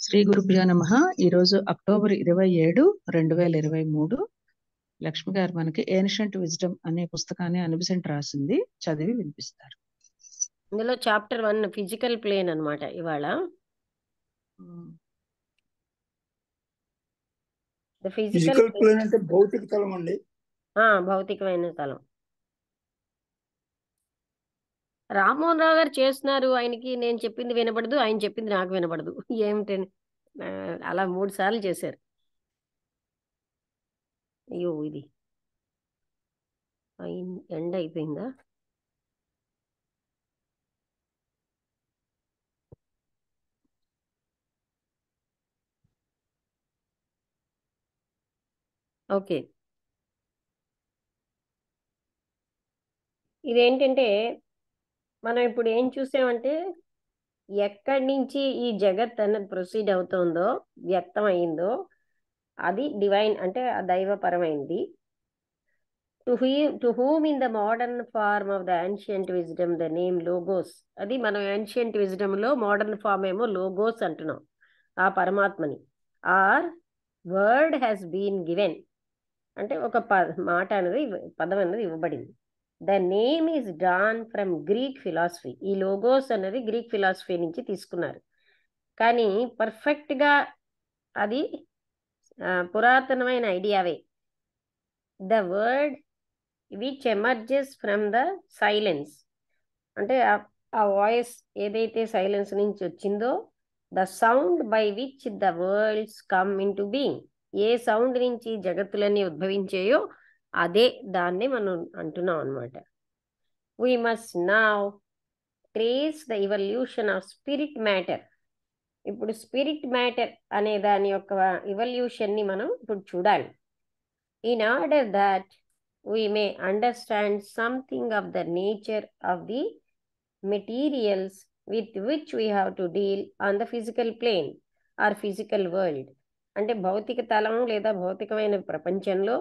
శ్రీ గురుభ్యో నమః. ఈరోజు అక్టోబర్ 27, 2023. లక్ష్మి గారు మనకి ఏన్షియంట్ విజ్డమ్ అనే పుస్తకాన్ని అనిబిసెంట్ రాసింది, చదివి వినిపిస్తారు. ఇందులో చాప్టర్ 1 ఫిజికల్ ప్లేన్ అన్నమాట. ఇవాళ ఫిజికల్ ప్లేన్ అంటే భౌతిక తలం అండి. భౌతికమైన తలం. రామ్మోహన్ రావు గారు చేస్తున్నారు, ఆయనకి నేను చెప్పింది వినపడదు, ఆయన చెప్పింది నాకు వినపడదు. ఏమిటని అలా 3 సార్లు చేశారు. అయ్యో, ఇది ఎండ్ అయిపోయిందా? ఓకే, ఇదేంటంటే మనం ఇప్పుడు ఏం చూసామంటే ఎక్కడి నుంచి ఈ జగత్ అన్నది ప్రొసీడ్ అవుతుందో, వ్యక్తం అయిందో, అది డివైన్ అంటే దైవపరమైంది. To whom in the modern form of the ancient wisdom the name logos, అది మనం ancient wisdom లో మోడర్న్ ఫామ్ ఏమో లోగోస్ అంటున్నాం, ఆ పరమాత్మని. Or word has been given అంటే ఒక మాట అనేది, పదం అనేది ఇవ్వబడింది. The name is drawn from Greek philosophy. ఈ లోగోస్ అనేది గ్రీక్ ఫిలాసఫీ నుంచి తీసుకున్నారు, కానీ పర్ఫెక్ట్గా అది పురాతనమైన ఐడియావే. The word which emerges from the silence అంటే ఆ వాయిస్ ఏదైతే సైలెన్స్ నుంచి వచ్చిందో, the sound by which the worlds come in to being, ఏ సౌండ్ నుంచి జగత్తులన్నీ ఉద్భవించాయో అదే దాన్ని మనం అంటున్నాం అనమాట. We must now trace the evolution of spirit matter. ఇప్పుడు స్పిరిట్ మ్యాటర్ అనే దాని యొక్క ఇవల్యూషన్ని మనం ఇప్పుడు చూడాలి. In order that we may understand something of the nature of the materials with which we have to deal on the physical plane or physical world. అంటే భౌతిక తలం లేదా భౌతికమైన ప్రపంచంలో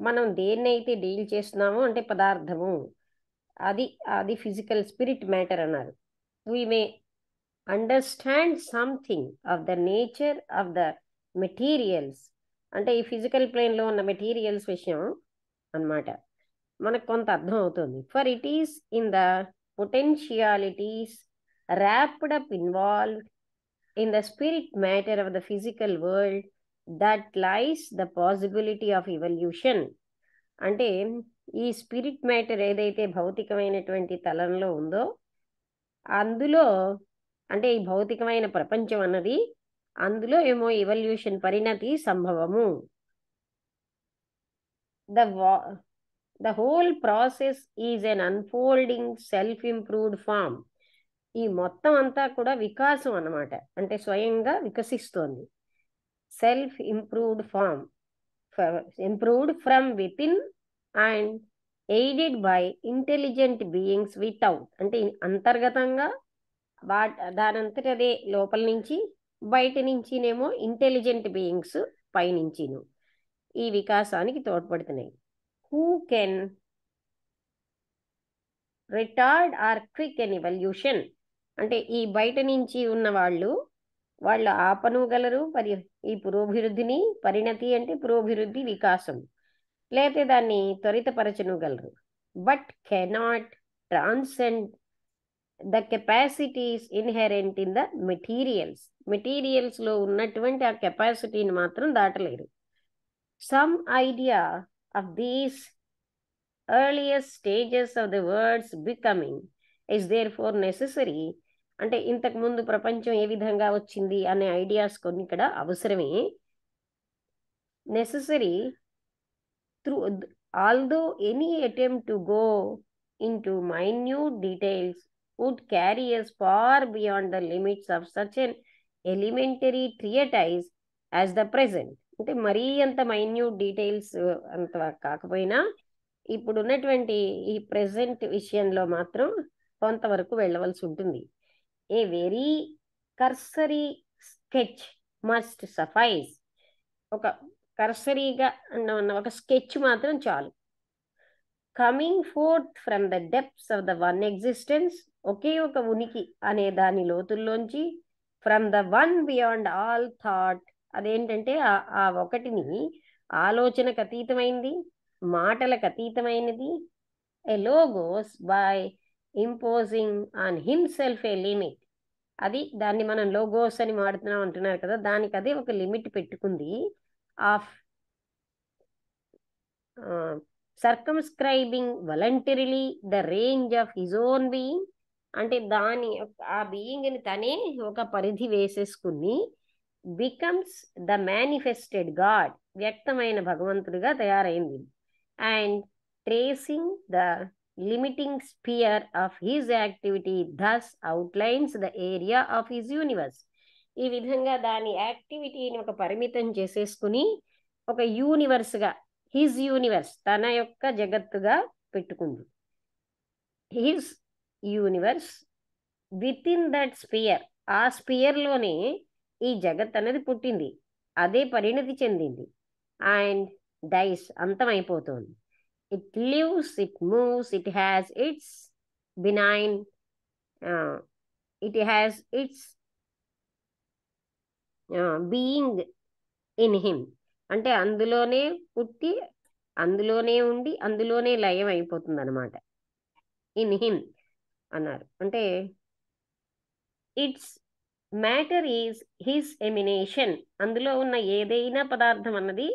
మనం దేన్నైతే డీల్ చేస్తున్నామో అంటే పదార్థము, అది ఫిజికల్ స్పిరిట్ మ్యాటర్ అన్నారు. we may understand something of the nature of the materials అంటే ఈ ఫిజికల్ ప్లేన్లో ఉన్న మెటీరియల్స్ విషయం అన్నమాట మనకు కొంత అర్థం అవుతుంది. For it is in the potentialities wrapped up involved in the spirit matter of the physical world that lies the possibility of evolution. అంటే ఈ స్పిరిట్ మ్యాటర్ ఏదైతే భౌతికమైనటువంటి తలంలో ఉందో, అందులో అంటే ఈ భౌతికమైన ప్రపంచం అన్నది, అందులో ఏమో ఇవల్యూషన్ పరిణతి సంభవము. The whole process is an unfolding self-improved form. ఈ మొత్తం అంతా కూడా వికాసం అన్నమాట, అంటే స్వయంగా వికసిస్తోంది. Self improved form, improved from within and aided by intelligent beings without. అంటే అంతర్గతంగా దానంతట అదే లోపల నుంచి, బయట నుంచినేమో ఇంటెలిజెంట్ బీయింగ్స్ పైనుంచిను ఈ వికాసానికి తోడ్పడుతున్నాయి. Who can retard or quicken evolution? అంటే ఈ బయట నుంచి ఉన్న వాళ్ళు ఆపనుగలరు ఈ పురోభివృద్ధిని. పరిణతి అంటే పురోభివృద్ధి, వికాసం, లేకపోతే దాన్ని త్వరితపరచనుగలరు. But cannot transcend the capacities inherent in the మెటీరియల్స్లో ఉన్నటువంటి ఆ కెపాసిటీని మాత్రం దాటలేరు. Some idea of these earliest stages of the world's becoming is therefore necessary. అంటే ఇంతకు ముందు ప్రపంచం ఏ విధంగా వచ్చింది అనే ఐడియాస్ కొన్ని ఇక్కడ అవసరమే. Necessary through although any attempt to go into minute details would carry us far beyond the limits of such an elementary treatise as the present. అంటే మరీ అంత మైన్యూట్ డీటెయిల్స్ అంత కాకపోయినా ఇప్పుడు ఉన్నటువంటి ఈ ప్రెజెంట్ విషయంలో మాత్రం కొంతవరకు వెళ్ళవలసి ఉంటుంది. A very cursory sketch must suffice. ఒక కర్సరీగా ఉన్న ఒక స్కెచ్ మాత్రం చాలు. Coming forth from the depths of the one existence ఒకే ఒక ఉనికి అనే దాని లోతుల్లోంచి, from the one beyond all thought, అదేంటంటే ఆ ఒకటిని ఆలోచనకు అతీతమైంది, మాటలకు అతీతమైనది, a logos by imposing on himself a limit. అది దాన్ని మనం లోగోస్ అని వాడుతున్నాం అంటున్నారు కదా, దానికి అదే ఒక లిమిట్ పెట్టుకుంది. Of సర్కమ్స్క్రైబింగ్ voluntarily the range of his own being, అంటే ఆ బీయింగ్ని తనే ఒక పరిధి వేసేసుకుని, బికమ్స్ ద మేనిఫెస్టెడ్ గాడ్, వ్యక్తమైన భగవంతుడిగా తయారైంది. And tracing the limiting spear of his activity thus outlines the area of his universe. ఈ విధంగా దాని యాక్టివిటీని ఒక పరిమితం చేసేసుకుని ఒక యూనివర్స్గా, హిజ్ యూనివర్స్, తన యొక్క జగత్తుగా పెట్టుకుంది. His universe within that sphere, ఆ స్పియర్లోనే ఈ జగత్ అనేది పుట్టింది, అదే పరిణతి చెందింది. అండ్ డైస్, అంతమైపోతుంది. It lives, it moves, it has its beginning, it has its being in him, అంటే అందులోనే పుట్టి, అందులోనే ఉండి, అందులోనే లయం అయిపోతుంది అనమాట. ఇన్ హిమ్ అన్నారు అంటే its matter is his emanation, అందులో ఉన్న ఏదైనా పదార్థం అన్నది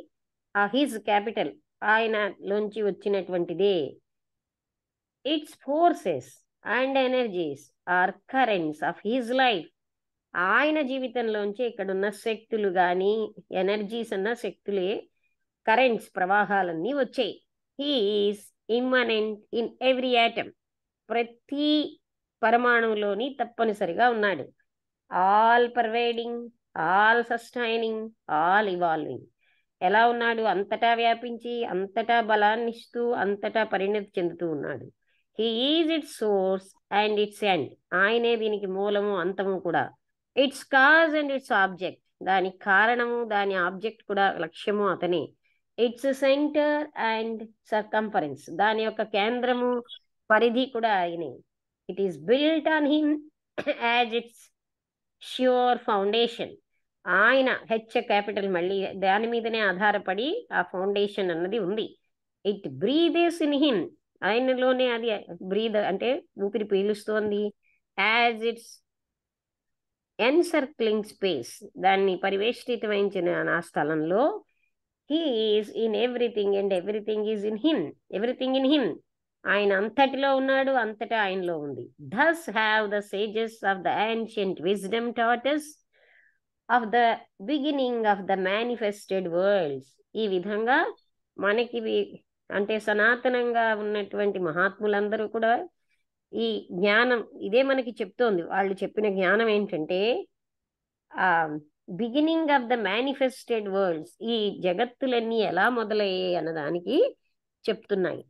ఆ హిజ్ క్యాపిటల్, ఆయనలోంచి వచ్చినటువంటిదే. Its forces and energies are currents of his life, ఆయన జీవితంలోంచి ఇక్కడున్న శక్తులు కానీ ఎనర్జీస్ అన్న శక్తులే, కరెంట్స్, ప్రవాహాలన్నీ వచ్చాయి. He is immanent in every atom, ప్రతి పరమాణువులోని తప్పనిసరిగా ఉన్నాడు. All pervading, all sustaining, all evolving. ఎలా ఉన్నాడు? అంతటా వ్యాపించి, అంతటా బలాన్ని ఇస్తూ, అంతటా పరిణతి చెందుతూ ఉన్నాడు. He is it's source and it's end, ఆయనే దీనికి మూలము అంతము కూడా. It's cause and it's object, దానికి కారణము దాని ఆబ్జెక్ట్ కూడా, లక్ష్యము అతనే. ఇట్స్ సెంటర్ అండ్ సర్కంఫరెన్స్, దాని యొక్క కేంద్రము పరిధి కూడా ఆయనే. It is built on him as its sure foundation, ఆయన హెచ్ క్యాపిటల్, మళ్ళీ దాని మీదనే ఆధారపడి ఆ ఫౌండేషన్ అన్నది ఉంది. ఇట్ బ్రీదెస్ ఇన్ హిమ్, ఆయనలోనే అది బ్రీద్ అంటే ఊపిరి పీలుస్తోంది. యాజ్ ఇట్స్ ఎన్సర్క్లింగ్ స్పేస్, దాన్ని పరివేష్టితమైన ఆ స్థలంలో. He is in everything and everything is in him, everything in him, ఆయన అంతటిలో ఉన్నాడు, అంతటా ఆయనలో ఉంది. Thus have the sages of the ancient wisdom taught us of the beginning of the manifested worlds. ఈ విధంగా మనకి అంటే సనాతనంగా ఉన్నటువంటి మహాత్ములందరూ కూడా ఈ జ్ఞానం ఇదే మనకి చెప్తోంది. వాళ్ళు చెప్పిన జ్ఞానం ఏంటంటే beginning of the manifested worlds, ఈ జగత్తులన్నీ ఎలా మొదలయ్యాయి అన్నదానికి చెప్తున్నాయి.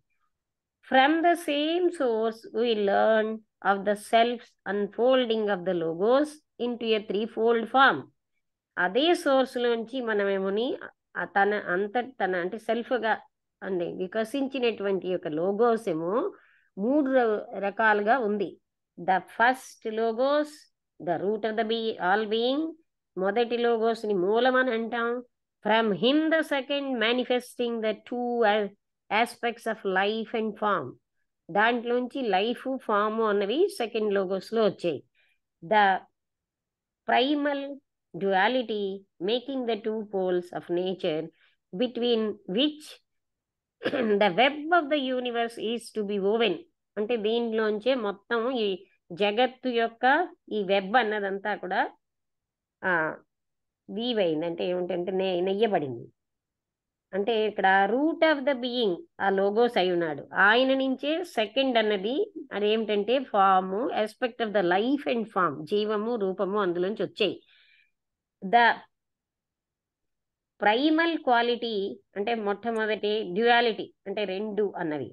From the same source we learn of the self unfolding of the logos into a threefold form. అదే సోర్స్ లోంచి మనమేమోని తన అంటే సెల్ఫ్గా అంటే వికసించినటువంటి యొక్క లోగోస్ ఏమో 3 రకాలుగా ఉంది. The first logos, the root of the all being, మొదటి లోగోస్ ని మూలం అని అంటాం. From him the second manifesting the 2 aspects of life and form, దాంట్లోంచి లైఫ్ ఫామ్ అన్నవి సెకండ్ లోగోస్ లో వచ్చాయి. The primal duality making the 2 poles of nature between which the web of the universe is to be woven, అంటే దీనిలోంచే మొత్తం ఈ జగత్తు యొక్క ఈ వెబ్ అన్నదంతా కూడా వీవ్ అయింది, అంటే ఏమిటంటే నెయ్యబడింది. అంటే ఇక్కడ రూట్ ఆఫ్ ద బీయింగ్ ఆ లోగోస్ అయి ఉన్నాడు, ఆయన నుంచే సెకండ్ అన్నది అదేమిటంటే form, aspect of the life and form, జీవము రూపము అందులోంచి వచ్చాయి. ద ప్రైమల్ క్వాలిటీ అంటే మొట్టమొదటి డ్యుయాలిటీ అంటే 2 అన్నవి.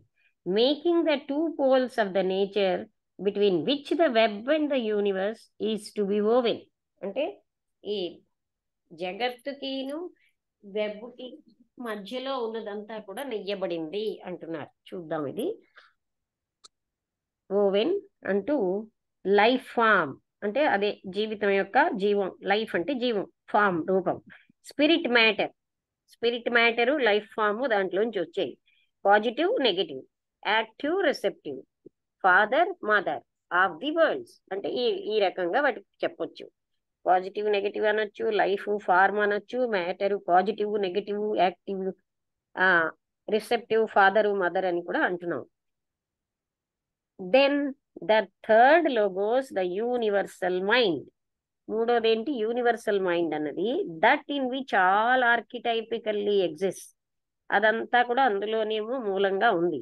Making the 2 poles of the nature between which the web and the universe is to be woven, అంటే ఈ జగత్తుకిను వెబ్కి మధ్యలో ఉన్నదంతా కూడా నెయ్యబడింది అంటున్నారు. చూద్దాం ఇది. ఓవెన్ అంటూ లైఫ్ ఫామ్ అంటే అదే జీవితం యొక్క జీవం, లైఫ్ అంటే జీవం, ఫామ్ రూపం. స్పిరిట్ మ్యాటరు లైఫ్ ఫామ్ దాంట్లోంచి వచ్చాయి. Positive negative, active receptive, father mother of the worlds అంటే ఈ రకంగా వాటికి చెప్పొచ్చు. పాజిటివ్ నెగటివ్ అనొచ్చు, లైఫ్ ఫార్మ్ అనొచ్చు, matter positive negative active, receptive father mother అని కూడా అంటున్నాం. Then the third logos the universal mind. మూడోదేంటి? యూనివర్సల్ మైండ్ అన్నది that in which all archetypically exist. అదంతా కూడా అందులోనేమో మూలంగా ఉంది.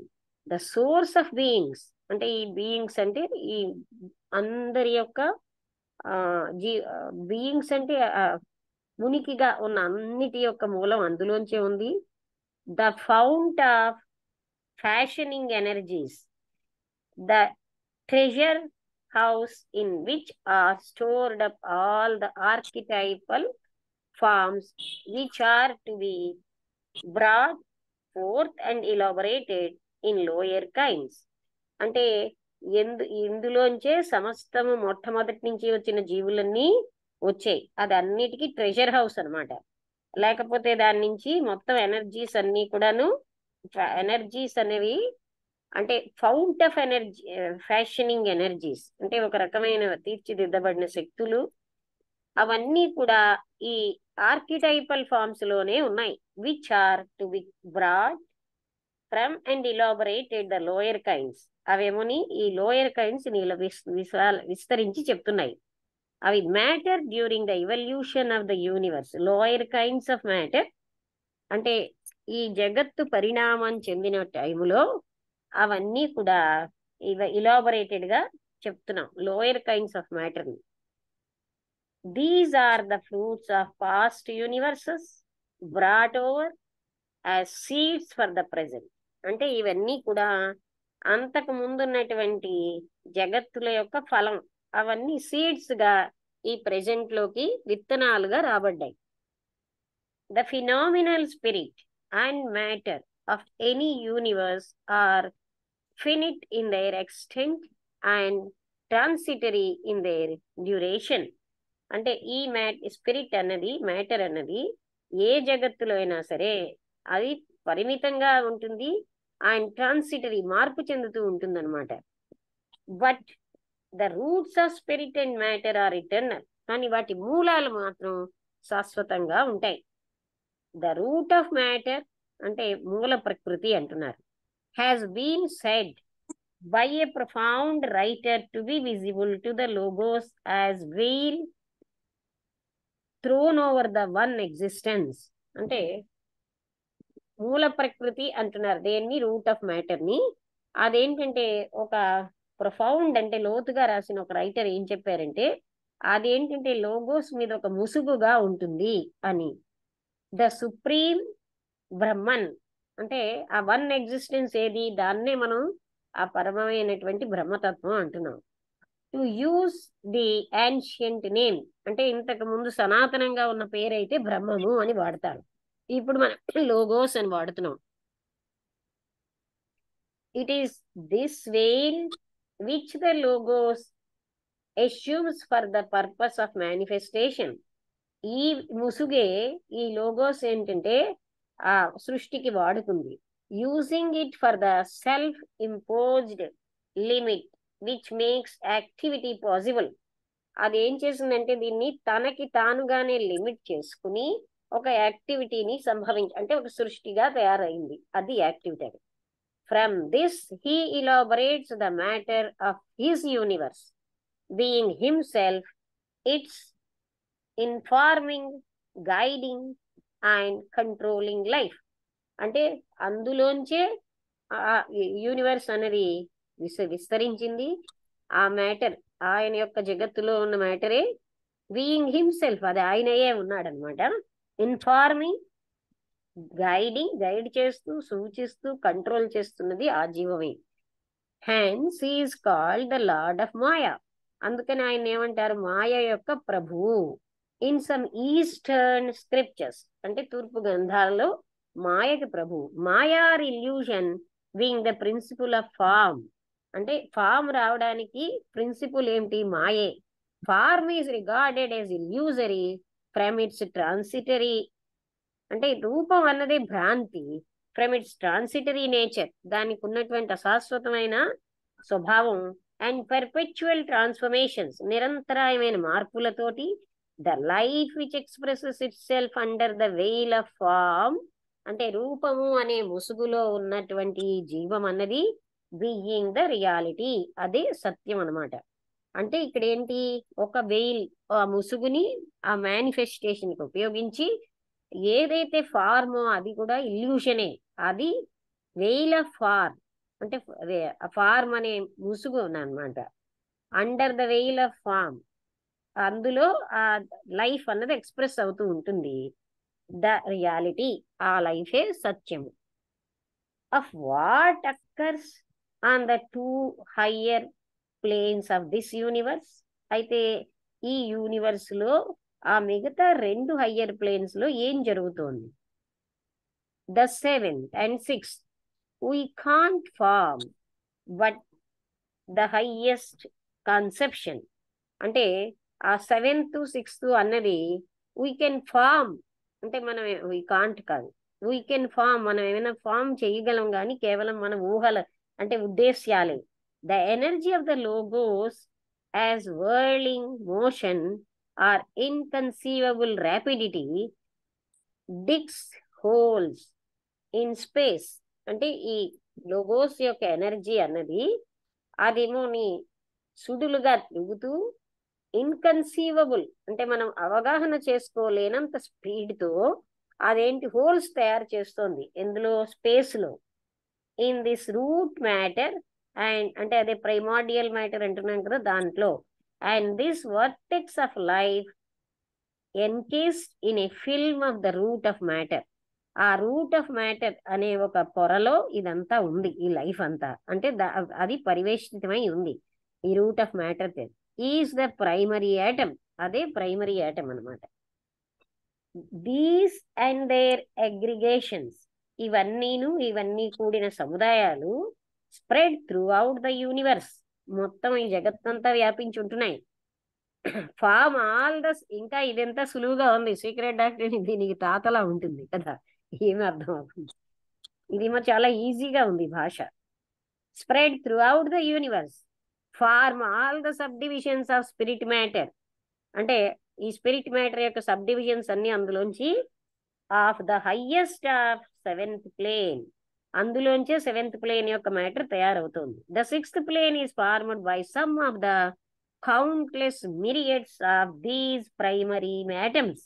ద సోర్స్ ఆఫ్ బీయింగ్స్ అంటే ఈ బీయింగ్స్ అంటే ఈ అందరి యొక్క బీయింగ్స్ అంటే ఉనికిగా ఉన్న అన్నిటి యొక్క మూలం అందులోంచే ఉంది. The fount of fashioning energies, the treasure house in which are stored up all the archetypal forms which are to be brought forth and elaborated in lower kinds. అంటే ఇందులోంచే సమస్తము మొట్టమొదటి నుంచి వచ్చిన జీవులన్నీ వచ్చాయి. అది అన్నిటికీ ట్రెజర్ హౌస్ అన్నమాట. లేకపోతే దాని నుంచి మొత్తం ఎనర్జీస్ అన్ని కూడాను, ఎనర్జీస్ అనేవి అంటే fount of energy, fashioning energies అంటే ఒక రకమైన తీర్చిదిద్దబడిన శక్తులు, అవన్నీ కూడా ఈ ఆర్కిటైపల్ ఫార్మ్స్ లోనే ఉన్నాయి. Which are to be brought from and elaborated the lower kinds. అవేమోని ఈ లోయర్ కైండ్స్ విస్తరించి చెప్తున్నాయి. అవి matter during the evolution of the universe. Lower kinds of matter అంటే ఈ జగత్తు పరిణామం చెందిన టైములో అవన్నీ కూడా ఇలాబరేటెడ్ గా చెప్తున్నాం, లోయర్ కైండ్స్ ఆఫ్ మ్యాటర్ ని. These are the fruits of past universes brought over as seeds for the present. అంటే ఇవన్నీ కూడా అంతకు ముందున్నటువంటి జగత్తుల యొక్క ఫలం. అవన్నీ సీడ్స్ గా ఈ ప్రెజెంట్ లోకి విత్తనాలుగా రాబడ్డాయి. The phenomenal spirit and matter of any universe are finite in their extent and transitory in their duration. అంటే ఈ స్పిరిట్ అన్నది, మ్యాటర్ అన్నది ఏ జగత్తులో అయినా సరే అది పరిమితంగా ఉంటుంది అండ్ ట్రాన్సిటరీ, మార్పు చెందుతూ ఉంటుంది అనమాట. But the roots of spirit and matter are eternal. కానీ వాటి మూలాలు మాత్రం శాశ్వతంగా ఉంటాయి. ద రూట్ ఆఫ్ మ్యాటర్ అంటే మూల ప్రకృతి అంటున్నారు. Has been said by a profound writer to be visible to the logos as veil thrown over the one existence. అంటే మూల ప్రకృతి అంటున్నారు దేన్ని? రూట్ ఆఫ్ మ్యాటర్ ని. అదేంటంటే ఒక ప్రొఫౌండ్ అంటే లోతుగా రాసిన ఒక రైటర్ ఏం చెప్పారంటే అదేంటంటే లోగోస్ మీద ఒక ముసుగుగా ఉంటుంది అని. ద సుప్రీం బ్రహ్మన్ అంటే ఆ వన్ ఎగ్జిస్టెన్స్ ఏది? దాన్నే మనం ఆ పరమమైనటువంటి బ్రహ్మతత్వం అంటున్నాం. To use the ancient name అంటే ఇంతకు ముందు సనాతనంగా ఉన్న పేరైతే బ్రహ్మము అని వాడతారు. ఇప్పుడు మనం లోగోస్ అని వాడుతున్నాం. It is this veil which the logos assumes for the purpose of manifestation. ఈ ముసుగే ఈ లోగోస్ ఏంటంటే ఆ సృష్టికి వాడుకుంది. Using it for the self imposed limit which makes activity possible. అదేం చేసిందంటే దీన్ని తనకి తానుగానే లిమిట్ చేసుకుని ఒక యాక్టివిటీని అంటే ఒక సృష్టిగా తయారైంది. అది activity. From this he elaborates the matter of his universe being himself its informing, guiding and controlling life. అంటే అందులోంచే యూనివర్స్ అనేది విస్తరించింది. ఆ మ్యాటర్ ఆయన యొక్క జగత్తులో ఉన్న మ్యాటరే బీయింగ్ హిమ్సెల్ఫ్, అది ఆయనయే ఉన్నాడనమాట. ఇన్ఫార్మింగ్, గైడ్ చేస్తూ, సూచిస్తూ, కంట్రోల్ చేస్తున్నది ఆ జీవమే. Hence he is called the lord of maya. అందుకని ఆయన ఏమంటారు? మాయ యొక్క ప్రభువు. ఇన్ సమ్ ఈస్టర్న్ స్క్రిప్చర్స్ అంటే తూర్పు గ్రంథాలలో మాయకి ప్రభువు. Maya or illusion being the principle of form. అంటే ఫామ్ రావడానికి ప్రిన్సిపుల్ ఏమిటి? మాయే. Form is regarded as illusory from its transitory, అంటే రూపం అన్నది భ్రాంతి ఫ్రమ్ ఇట్స్ ట్రాన్సిటరీ నేచర్, దానికి ఉన్నటువంటి అశాశ్వతమైన స్వభావం, అండ్ పర్పెచువల్ ట్రాన్స్ఫర్మేషన్స్, నిరంతరాయమైన మార్పులతోటి, the life which expresses itself under the veil of form, అంటే రూపము అనే ముసుగులో ఉన్నటువంటి జీవం అన్నది బీయింగ్ ద రియాలిటీ, అదే సత్యం అన్నమాట. అంటే ఇక్కడ ఏంటి, ఒక వెయిల్, ఆ ముసుగుని ఆ మేనిఫెస్టేషన్ కి ఉపయోగించి ఏదైతే ఫార్మో అది కూడా ఇల్యూషనే, అది వెయిల్ ఆఫ్ ఫార్మ్, అంటే ఫార్మ్ అనే ముసుగు అన్నమాట. Under the veil of form, అందులో ఆ లైఫ్ అన్నది ఎక్స్ప్రెస్ అవుతూ ఉంటుంది. ద రియాలిటీ, ఆ లైఫే సత్యము. Of what occurs on the 2 higher planes of this universe, అయితే ఈ యూనివర్స్ లో ఆ మిగతా 2 higher planes లో ఏం జరుగుతోంది? The 7th and 6th we can't form, but the highest conception, అంటే ఆ 7th 6th అన్నది we can form, అంటే మనం we can't కాదు, we can form, మనం ఏమైనా ఫామ్ చేయగలం కానీ కేవలం మన ఊహల అంటే ఉద్దేశ్యాలే. The energy of the logos as whirling motion or inconceivable rapidity digs holes in space, అంటే ఈ లోగోస్ యొక్క ఎనర్జీ అన్నది అదేమో నీ సుడులుగా తిరుగుతూ, ఇన్కన్సీవబుల్ అంటే మనం అవగాహన చేసుకోలేనంత స్పీడ్ తో అదేంటి హోల్స్ తయారు చేస్తోంది, ఎందులో? స్పేస్ లో. In this root matter, and అంటే అదే ప్రైమార్డియల్ మ్యాటర్ అంటున్నాం కదా దాంట్లో. And this vortex of life encased in a film of the root of matter, ఆ రూట్ ఆఫ్ మ్యాటర్ అనే ఒక పొరలో ఇదంతా ఉంది, ఈ లైఫ్ అంతా. అంటే అది పరివేష్టితమై ఉంది ఈ root of matter. Is the primary atom, అదే ప్రైమరీ యాటమ్ అనమాట. దీస్ అండ్ దేర్ అగ్రిగేషన్స్, ఇవన్నీ కూడిన సముదాయాలు spread throughout the universe, మొత్తం ఈ జగత్తంతా వ్యాపించి ఉంటున్నాయి. ఫామ్ ఆల్ ద, ఇంకా ఇదంతా సులువుగా ఉంది, సీక్రెట్ డాక్టర్ దీనికి తాతలా ఉంటుంది కదా, ఏమి అర్థం అవుతుంది, ఇది మరి చాలా ఈజీగా ఉంది భాష. Spread throughout the universe, form all the subdivisions of spirit matter, అంటే ఈ స్పిరిట్ మ్యాటర్ యొక్క సబ్ డివిజన్స్ అన్ని అందులోంచి, of the highest of 7th plane, అందులోంచే 7th plane యొక్క మ్యాటర్ తయారవుతుంది. The 6th plane is formed by some of the countless myriads of these primary atoms,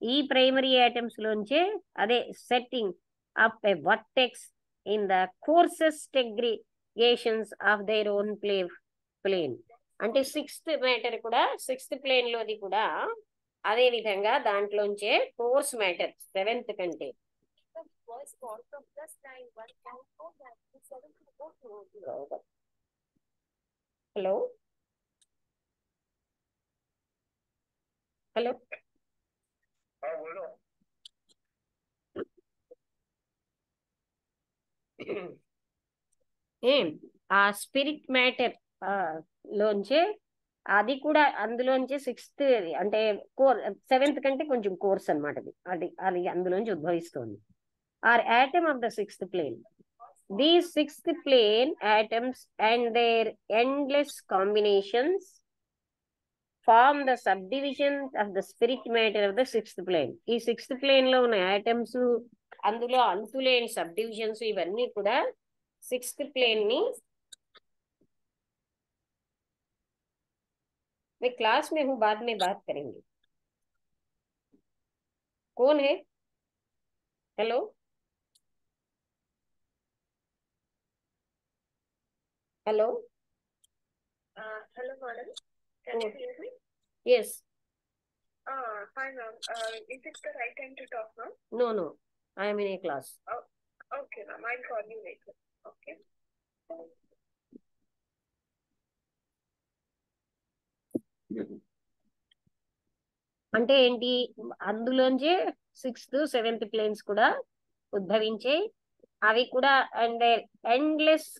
ఈ primary atoms లోంచే అదే setting up a vortex in the coarsest aggregations of their own plane, అంటే 6th matter కూడా 6th plane లోది కూడా అదే విధంగా దాంట్లోంచే course matter 7th కంటే. Hello hello ఏం ఆ స్పిరిట్ మ్యాటర్ లోంచే అది కూడా అందులోంచి 6th, అంటే 7th కంటే కొంచెం కోర్స్ అనమాట అది అది అందులోంచి ఉద్భవిస్తోంది. Or atom of the 6th plane. These 6th plane atoms and their endless combinations form the subdivisions of the spirit matter of the 6th plane. ఈ 6th plane లో ఉన్న ఆటమ్స్, అందులో అంతులేని సబ్ డివిజన్స్, ఇవన్నీ కూడా 6th plane ని. मैं class में हूँ, बाद में बात करेंगे. कौन है? Hello hello. Hello, madam. Can you hear me? Yes. Hi, ma'am. Is it the right time to talk now? No, I am in a class. Okay, ma'am. I'll call you later. Okay. అంటే ఏంటి, అందులోంచే 6th 7th planes కూడా ఉద్భవించే, అవి కూడా and endless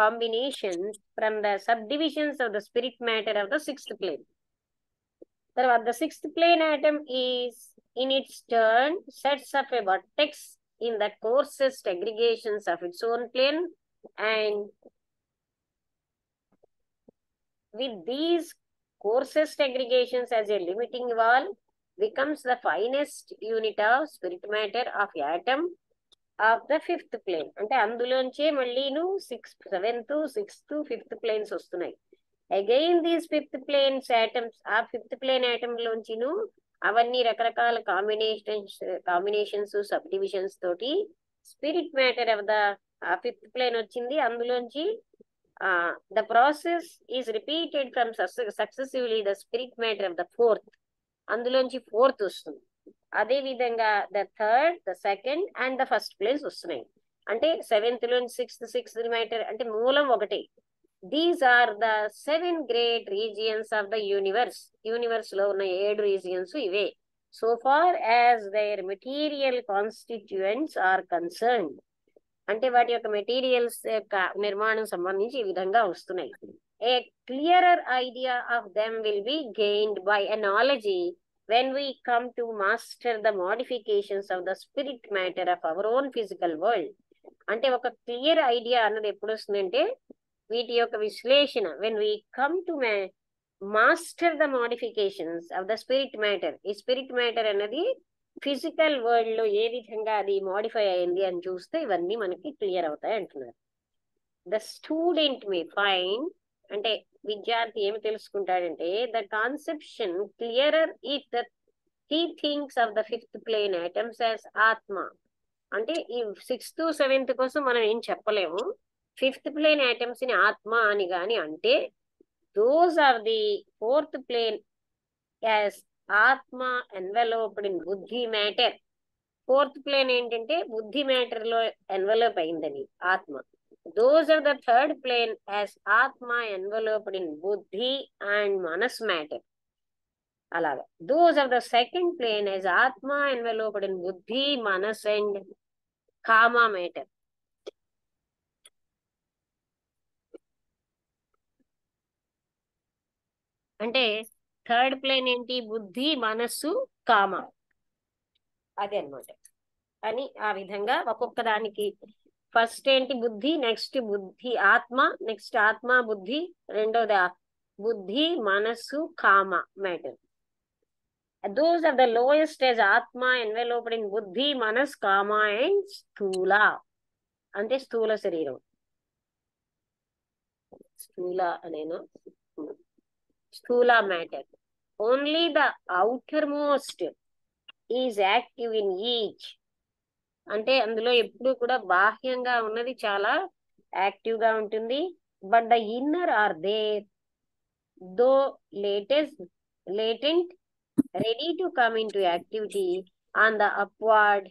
combinations from the subdivisions of the spirit matter of the sixth plane. తర్వాత the sixth plane atom is in its turn sets up a vertex in the coarsest aggregations of its own plane, and with these coarsest aggregations as a limiting wall becomes the finest unit of spirit matter of atom of the fifth plane. అంటే అందులోంచే మళ్ళీను seventh sixth fifth planes వస్తున్నాయి. Again these fifth planes atoms, ఆ fifth plane atom లోంచిను అవన్నీ రకరకాల combinations subdivisions తోటి spirit matter of the fifth plane వచ్చింది. అందులోంచి the process is repeated from successively the spirit matter of the fourth, అందులోంచి fourth వస్తుంది. అదే విధంగా the third, the second and the first place వస్తున్నాయి. అంటే సెవెంత్ లోంచి సిక్స్త్ మ్యాటర్ అంటే మూలం ఒకటి. These are the 7 great regions of the universe. Universe లో ఉన్న 7 రీజియన్స్ ఇవే. So far as their material constituents are concerned, అంటే వాటి యొక్క మెటీరియల్స్ యొక్క నిర్మాణం సంబంధించి ఈ విధంగా వస్తున్నాయి. A clearer idea of them will be gained by analogy when we come to master the modifications of the spirit matter of our own physical world. అంటే ఒక క్లియర్ ఐడియా అన్నది ఎప్పుడు వస్తుందంటే వీటి యొక్క విశ్లేషణ, when we come to master the modifications of the spirit matter. ఈ spirit matter అన్నది ఫిజికల్ వరల్డ్ లో ఏ విధంగా అది మోడిఫై అయింది అని చూస్తే ఇవన్నీ మనకి క్లియర్ అవుతాయి అంటున్నారు. ద స్టూడెంట్ మే ఫైండ్, అంటే విద్యార్థి ఏమి తెలుసుకుంటాడంటే the conception clearer if the he thinks of the fifth plane atoms as atma. అంటే ఈ సిక్స్త్ సెవెంత్ కోసం మనం ఏం చెప్పలేము. ఫిఫ్త్ ప్లేన్ ఐటమ్స్ ని ఆత్మ అని గాని అంటే those are the fourth plane as atma enveloped in buddhi matter. Fourth plane ఏంటంటే బుద్ధి మ్యాటర్ లో ఎన్వెలోప్ అయిందని ఆత్మ. Those are the third plane as Atma enveloped in Buddhi and Manas matter. అలాగా those are the second plane as Atma enveloped in Buddhi, Manas and Kama matter. అంటే third plane ఏంటి? బుద్ధి, మనస్సు, కామ, అదే అన్నమాట. అని ఆ విధంగా ఒక్కొక్క దానికి ఫస్ట్ ఏంటి బుద్ధి, నెక్స్ట్ బుద్ధి ఆత్మ, నెక్స్ట్ ఆత్మ బుద్ధి, రెండోది బుద్ధి మనస్సు kama matter. Those are the lowest as atma enveloped in బుద్ధి మనస్ కామ అండ్ స్థూల, అంటే స్థూల శరీరం. స్థూల అనేనా స్థూల matter. Only the outer most is active in each, అంటే అందులో ఎప్పుడు కూడా బాహ్యంగా ఉన్నది చాలా యాక్టివ్ గా ఉంటుంది. But the inner are there though latent ready to come in to activity on the upward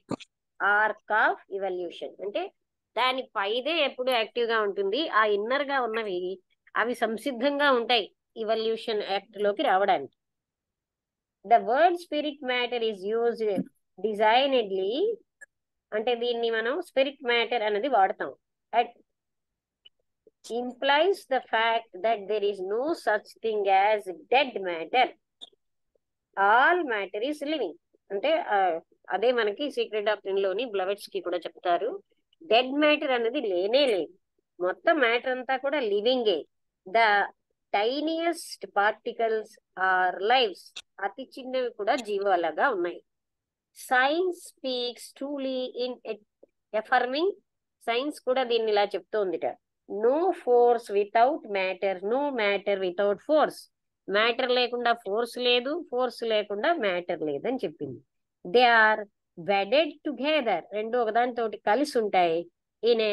arc of evolution. అంటే దాని పైదే ఎప్పుడు యాక్టివ్ గా ఉంటుంది. ఆ ఇన్నర్ గా ఉన్నవి అవి సంసిద్ధంగా ఉంటాయి ఇవల్యూషన్ యాక్ట్ లోకి రావడానికి. The word spirit matter is used designedly, అంటే దీన్ని మనం స్పిరిట్ మ్యాటర్ అనేది వాడతాం. Implies the fact that there is no such thing as dead matter. All matter is living. అంటే అదే మనకి సీక్రెట్ డాక్ట్రిన్ లోని బ్లవెట్స్ కి కూడా చెప్తారు. డెడ్ మ్యాటర్ అనేది లేనే లేదు, మొత్తం మ్యాటర్ అంతా కూడా లివింగే. The tiniest particles are lives, అతి చిన్నవి కూడా జీవాలుగా ఉన్నాయి. Science speaks truly in affirming, science కూడా దీన్ని ఇలా చెప్తోందిట. No force without matter, no matter without force. Matter లేకుండా ఫోర్స్ లేదు, ఫోర్స్ లేకుండా మ్యాటర్ లేదని చెప్పింది. దే ఆర్ వెడెడ్ టుగెదర్, రెండు ఒకదానితోటి కలిసి ఉంటాయి. ఇన్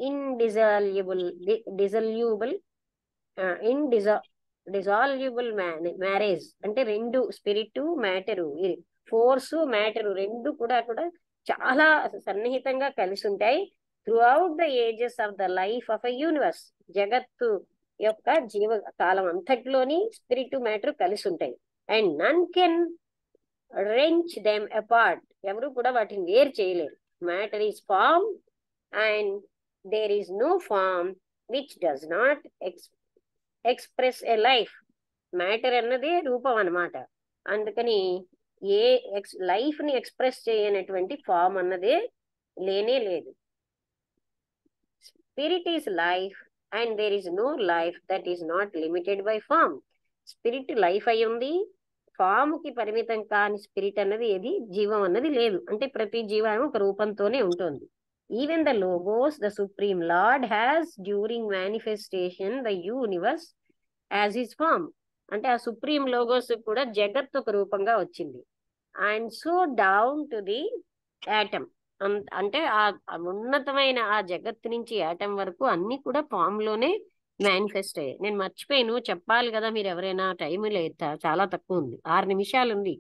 ఎన్ డిజాల్యూబుల్ మ్యారేజ్, అంటే రెండు స్పిరిట్ మ్యాటరు ఫోర్స్ మ్యాటరు రెండు కూడా చాలా సన్నిహితంగా కలిసి ఉంటాయి. Throughout the ages of the life of a universe, జగత్తు యొక్క జీవ కాలం అంతట్లోని స్పిరిట్ మ్యాటర్ కలిసి ఉంటాయి. And none can wrench them apart, ఎవరు కూడా వాటిని వేరు చేయలేరు. Matter is form and there is no form which does not express a life. మ్యాటర్ అన్నది రూపం అన్నమాట. అందుకని ఏ లైఫ్ ని ఎక్స్ప్రెస్ చేయనటువంటి ఫామ్ అన్నదే లేనే లేదు. Spirit is life and there is no life that is not limited by form. Spirit life అయి ఉంది, ఫామ్ కి పరిమితం కాని స్పిరిట్ అన్నది ఏది జీవం అన్నది లేదు. అంటే ప్రతి జీవం ఒక రూపంతోనే ఉంటుంది. Even the logos the supreme lord has during manifestation the universe as his form. అంటే ఆ సుప్రీం లోగోస్ కూడా జగత్ ఒక రూపంగా వచ్చింది. And so down to the atom. అంటే ఆ ఉన్నతమైన ఆ జగత్తు నుంచి యాటమ్ వరకు అన్ని కూడా ఫామ్ లోనే మేనిఫెస్ట్ అయ్యాయి. నేను మర్చిపోయాను చెప్పాలి కదా, మీరు ఎవరైనా టైం లేదు, చాలా తక్కువ ఉంది, 6 నిమిషాలు ఉంది.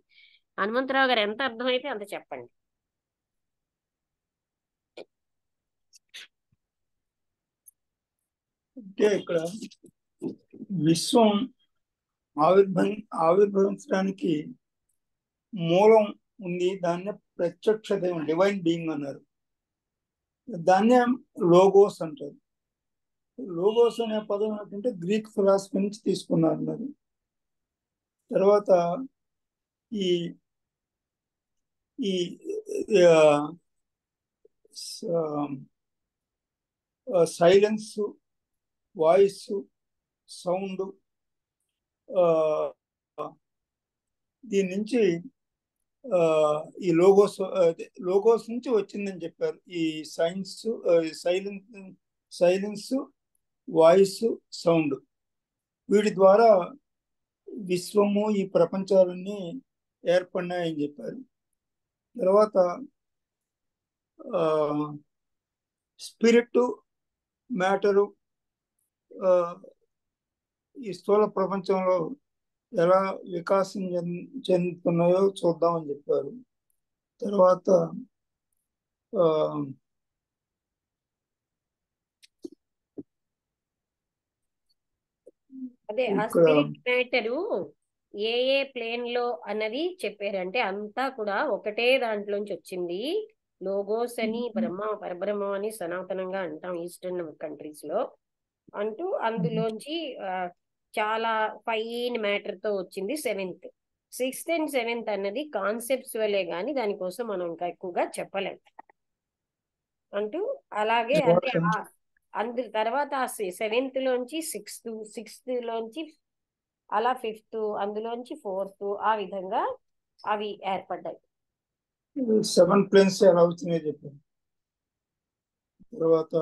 హనుమంతరావు గారు ఎంత అర్థమైతే అంత చెప్పండి. అంటే ఇక్కడ విశ్వం ఆవిర్భవించడానికి మూలం ఉంది, దాన్నే ప్రత్యక్ష దైవం డివైన్ బీయింగ్ అన్నారు. దాన్నే లోగోస్ అంటారు. లోగోస్ అనే పదం ఏంటంటే గ్రీక్ ఫిలాసఫీ నుంచి తీసుకున్నారు అన్నారు. తర్వాత ఈ ఈ సైలెన్స్, వాయిస్, సౌండ్, దీని నుంచి ఈ లోగోస్ నుంచి వచ్చిందని చెప్పారు. ఈ సైలెన్స్, వాయిస్, సౌండ్, వీటి ద్వారా విశ్వము ఈ ప్రపంచాలన్నీ ఏర్పడినాయని చెప్పారు. తర్వాత స్పిరిట్, మ్యాటరు ఈ స్థూల ప్రపంచంలో ఎలా వికాసం చెందుతున్నాయో చూద్దామని చెప్పారు. తర్వాత అదే ఆ స్పిరిట్ మ్యాటరు ఏ ప్లేన్ లో అన్నది చెప్పారు. అంటే అంతా కూడా ఒకటే దాంట్లోంచి వచ్చింది. లోగోస్ అని పరబ్రహ్మం అని సనాతనంగా అంటాం ఈస్టర్న్ కంట్రీస్ లో. అంటూ అందులోంచి చాలా ఫైన్ మ్యాటర్ తో వచ్చింది 7th. 6th and 7th అన్నది కాన్సెప్చువలే గాని దానికోసం మనం ఇంకా ఎక్కువగా చెప్పలేం అంటూ. అలాగే అంటే అందు తర్వాత 7th లోంచి 6th లోంచి అలా 5th, అందులోంచి 4th, ఆ విధంగా అవి ఏర్పడ్డాయి. 7 ప్లేన్స్ ఎలా వచ్చినాయో చెప్పారు. తర్వాత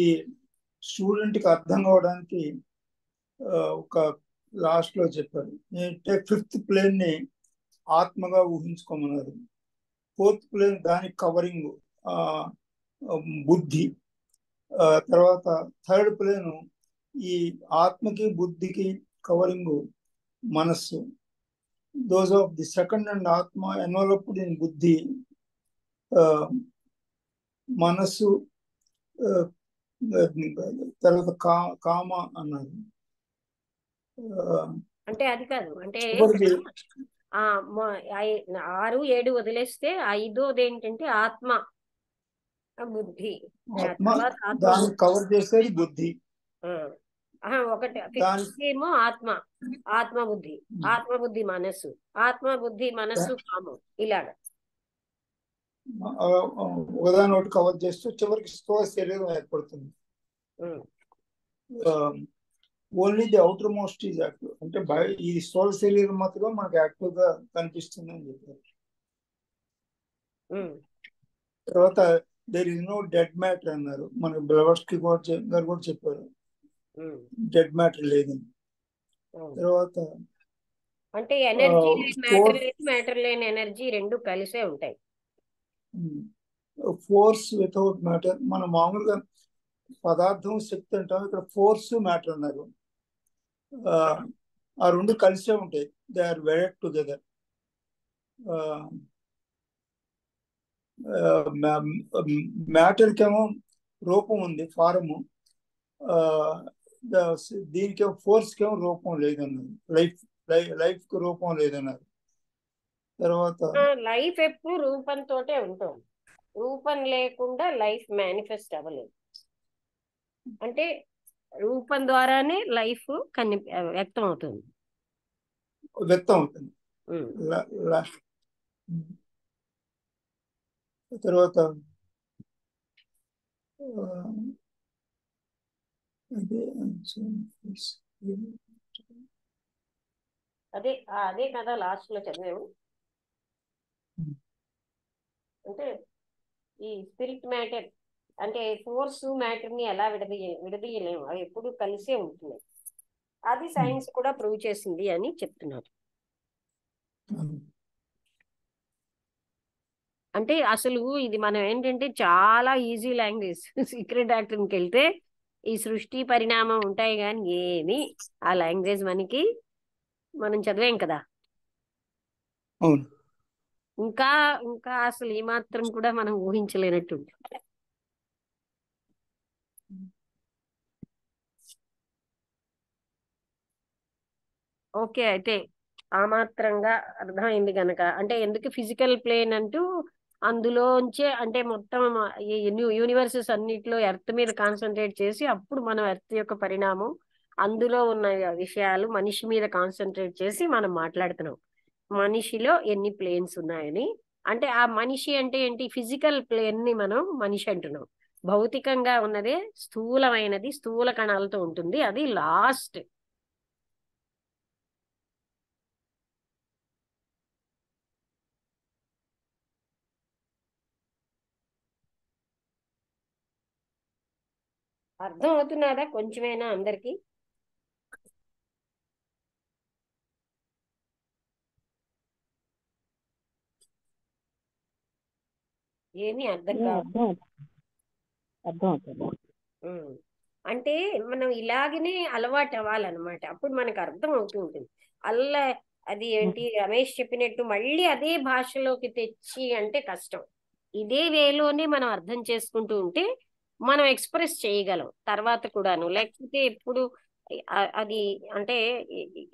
ఈ స్టూడెంట్ కి అర్థం కావడానికి ఒక లాస్ట్ లో చెప్పారు. 5th ప్లేన్ ని ఆత్మగా ఊహించుకోమన్నారు. 4th ప్లేన్ దానికి కవరింగ్ బుద్ధి. తర్వాత 3rd ప్లేన్ ఈ ఆత్మకి బుద్ధికి కవరింగ్ మనస్సు. Those of the second and ఆత్మ ఎన్వలప్డ్ ఇన్ బుద్ధి, మనస్సు, తర్వాత కామ అన్నారు. అంటే అది కాదు, అంటే 6, 7 వదిలేస్తే 5వది ఏంటంటే ఆత్మ బుద్ధి. దాన్ని కవర్ చేసేది బుద్ధి. ఒకటి 5th ఏమో ఆత్మబుద్ధి, ఆత్మబుద్ధి మనస్సు, ఆత్మబుద్ధి మనస్సు కామం, ఇలాగా ఒకదాని ఒకటి కవర్ చేస్తూ చివరికి స్థూల శరీరం ఏర్పడుతుంది. Only the outer most is active. అంటే ఈ స్థూల శరీరం మాత్రం మనకు యాక్టివ్ గా కనిపిస్తుంది అని చెప్పారు. తర్వాత there is no dead matter అన్నారు. మనకు బ్లవర్స్కి గారు కూడా చెప్పారు డెడ్ మ్యాటర్ లేదని. తర్వాత అంటే ఎనర్జీ మ్యాటర్ లేని ఎనర్జీ రెండు కలిసే ఉంటాయి. Force without matter. మనం మామూలుగా పదార్థం శక్తి అంటాం, ఇక్కడ ఫోర్స్ మ్యాటర్ అన్నారు. ఆ రెండు కలిసే ఉంటాయి. They are wedded together. మ్యాటర్కేమో రూపం ఉంది, ఫారము. దీనికేమో ఫోర్స్కేమో రూపం లేదన్నారు. లైఫ్ కి రూపం లేదన్నారు. తర్వాత లైఫ్ ఎప్పుడు రూపంతోటే ఉంటుంది, రూపం లేకుండా లైఫ్ మేనిఫెస్ట్ అవ్వలేదు. అంటే రూపం ద్వారానే లైఫ్ వ్యక్తం అవుతుంది. వ్యక్తం అవుతుంది. ఉమ్. తర్వాత అదే అదే కదా లాస్ట్ లో చదివాము. అంటే ఈ స్పిరిట్ మ్యాటర్ అంటే ఫోర్స్ మ్యాటర్ ని ఎలా విడదీయలేము, అవి ఎప్పుడు కలిసే ఉంటున్నాయి. అది సైన్స్ కూడా ప్రూవ్ చేసింది అని చెప్తున్నారు. అంటే అసలు ఇది మనం ఏంటంటే చాలా ఈజీ లాంగ్వేజ్. సీక్రెట్ డాక్టర్కి వెళ్తే ఈ సృష్టి పరిణామం ఉంటాయి కానీ ఏమి ఆ లాంగ్వేజ్ మనం చదివాం కదా. అవును. ఇంకా ఇంకా అసలు ఈ మాత్రం కూడా మనం ఊహించలేనట్టు. ఓకే, అయితే ఆ మాత్రంగా అర్థమైంది గనక అంటే ఎందుకు ఫిజికల్ ప్లేన్ అంటూ అందులోంచే అంటే మొత్తం ఈ యూనివర్సెస్ అన్నిటిలో ఎర్త్ మీద కాన్సన్ట్రేట్ చేసి అప్పుడు మనం ఎర్త్ యొక్క పరిణామం అందులో ఉన్న విషయాలు మనిషి మీద కాన్సన్ట్రేట్ చేసి మనం మాట్లాడుతున్నాం మనిషిలో ఎన్ని ప్లేన్స్ ఉన్నాయని. అంటే ఆ మనిషి అంటే ఏంటి, ఫిజికల్ ప్లేన్ ని మనం మనిషి అంటున్నాం. భౌతికంగా ఉన్నదే స్థూలమైనది, స్థూల కణాలతో ఉంటుంది, అది లాస్ట్. అర్థం అవుతున్నదా కొంచెమైనా అందరికి? ఏమీ అర్థం కాదు. అర్థం అవుతుంది. అంటే మనం ఇలాగనే అలవాటు అవ్వాలన్నమాట, అప్పుడు మనకు అర్థం అవుతూ ఉంటుంది. అల్లా అది ఏంటి రమేష్ చెప్పినట్టు మళ్ళీ అదే భాషలోకి తెచ్చి అంటే కష్టం. ఇదే వేలోనే మనం అర్థం చేసుకుంటూ ఉంటే మనం ఎక్స్ప్రెస్ చేయగలం తర్వాత కూడాను. లేకపోతే ఎప్పుడు అది అంటే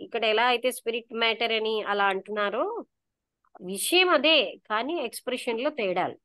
ఇక్కడ ఎలా అయితే స్పిరిట్ మ్యాటర్ అని అలా అంటున్నారో విషయం అదే, కానీ ఎక్స్ప్రెషన్ లో తేడాలు.